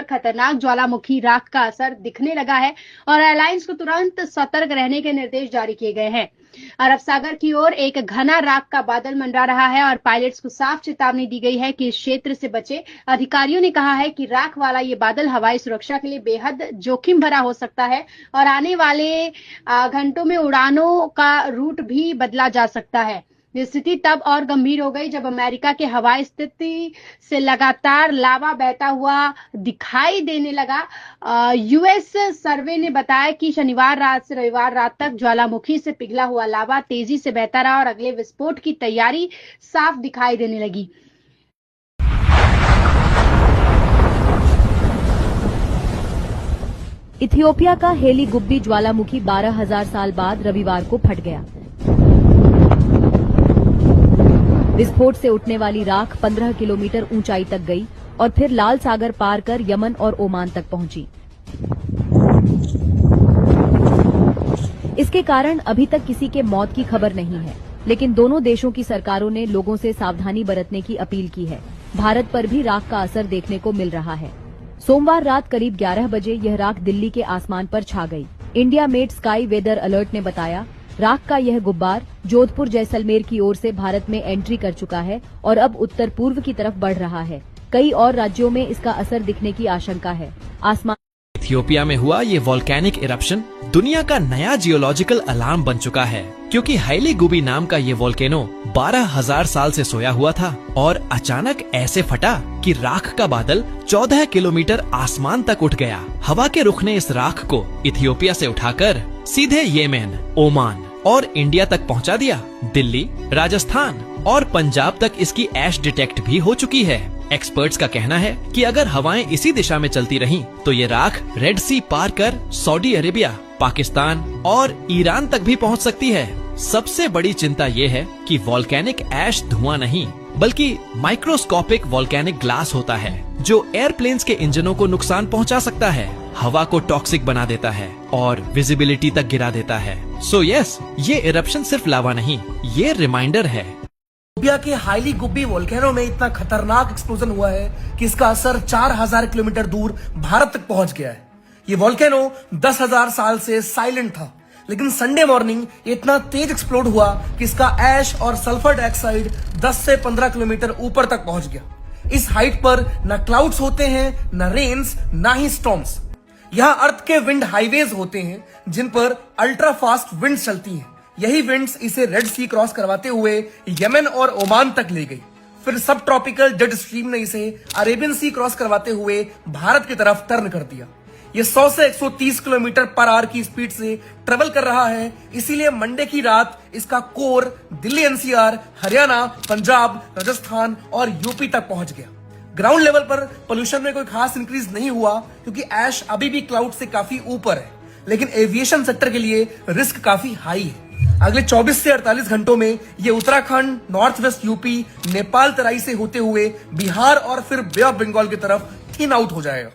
खतरनाक ज्वालामुखी राख का असर दिखने लगा है और एयरलाइंस को तुरंत सतर्क रहने के निर्देश जारी किए गए हैं। अरब सागर की ओर एक घना राख का बादल मंडरा रहा है और पायलट्स को साफ चेतावनी दी गई है कि इस क्षेत्र से बचे। अधिकारियों ने कहा है कि राख वाला ये बादल हवाई सुरक्षा के लिए बेहद जोखिम भरा हो सकता है और आने वाले घंटों में उड़ानों का रूट भी बदला जा सकता है। स्थिति तब और गंभीर हो गई जब अमेरिका के हवाई स्थिति से लगातार लावा बहता हुआ दिखाई देने लगा। यूएस सर्वे ने बताया कि शनिवार रात से रविवार रात तक ज्वालामुखी से पिघला हुआ लावा तेजी से बहता रहा और अगले विस्फोट की तैयारी साफ दिखाई देने लगी। इथियोपिया का हेली गुब्बी ज्वालामुखी 12,000 साल बाद रविवार को फट गया। विस्फोट से उठने वाली राख 15 किलोमीटर ऊंचाई तक गई और फिर लाल सागर पार कर यमन और ओमान तक पहुंची। इसके कारण अभी तक किसी के मौत की खबर नहीं है, लेकिन दोनों देशों की सरकारों ने लोगों से सावधानी बरतने की अपील की है। भारत पर भी राख का असर देखने को मिल रहा है। सोमवार रात करीब 11 बजे यह राख दिल्ली के आसमान पर छा गई। India Met Sky weather alert ने बताया, राख का यह गुब्बार जोधपुर जैसलमेर की ओर से भारत में एंट्री कर चुका है और अब उत्तर पूर्व की तरफ बढ़ रहा है। कई और राज्यों में इसका असर दिखने की आशंका है। इथियोपिया में हुआ ये वोल्केनिक इरप्शन दुनिया का नया जियोलॉजिकल अलार्म बन चुका है, क्योंकि हैली गुबी नाम का ये वोल्केनो 12,000 साल से सोया हुआ था और अचानक ऐसे फटा कि राख का बादल 14 किलोमीटर आसमान तक उठ गया। हवा के रुख ने इस राख को इथियोपिया से उठाकर सीधे येमेन, ओमान और इंडिया तक पहुंचा दिया। दिल्ली, राजस्थान और पंजाब तक इसकी ऐश डिटेक्ट भी हो चुकी है। एक्सपर्ट्स का कहना है कि अगर हवाएं इसी दिशा में चलती रहीं, तो ये राख रेड सी पार कर सऊदी अरेबिया, पाकिस्तान और ईरान तक भी पहुंच सकती है। सबसे बड़ी चिंता ये है कि वोल्केनिक ऐश धुआं नहीं, बल्कि माइक्रोस्कोपिक वोल्केनिक ग्लास होता है, जो एयरप्लेन्स के इंजनों को नुकसान पहुंचा सकता है, हवा को टॉक्सिक बना देता है और विजिबिलिटी तक गिरा देता है। सो यस, ये इरप्शन सिर्फ लावा नहीं, ये रिमाइंडर है। इथियोपिया के हैली गुब्बी वोल्केनो में इतना खतरनाक एक्सप्लोजन हुआ है कि इसका असर 4,000 किलोमीटर दूर भारत तक पहुंच गया है। ये वोल्केनो 10,000 साल से साइलेंट था, लेकिन संडे मॉर्निंग इतना तेज एक्सप्लोड हुआ कि इसका ऐश और सल्फर डाइऑक्साइड 10 से 15 किलोमीटर ऊपर तक पहुंच गया। इस हाइट पर न क्लाउड्स होते हैं, न रेन्स, न ही स्टॉर्म्स। यहाँ अर्थ के विंड हाईवेज होते हैं जिन पर अल्ट्रा फास्ट विंड्स चलती हैं। यही विंड्स इसे रेड सी क्रॉस करवाते हुए यमन और ओमान तक ले गई। फिर सब ट्रॉपिकल जेट स्ट्रीम ने इसे अरेबियन सी क्रॉस करवाते हुए भारत की तरफ टर्न कर दिया। ये 100 से 130 किलोमीटर पर आवर की स्पीड से ट्रेवल कर रहा है, इसीलिए मंडे की रात इसका कोर दिल्ली एनसीआर, हरियाणा, पंजाब, राजस्थान और यूपी तक पहुंच गया। ग्राउंड लेवल पर पोल्यूशन में कोई खास इंक्रीज नहीं हुआ, क्योंकि ऐश अभी भी क्लाउड से काफी ऊपर है, लेकिन एविएशन सेक्टर के लिए रिस्क काफी हाई है। अगले 24 से 48 घंटों में ये Uttarakhand, north west UP, Nepal Terai से होते हुए बिहार और फिर बे ऑफ बंगाल की तरफ थिन आउट हो जाएगा।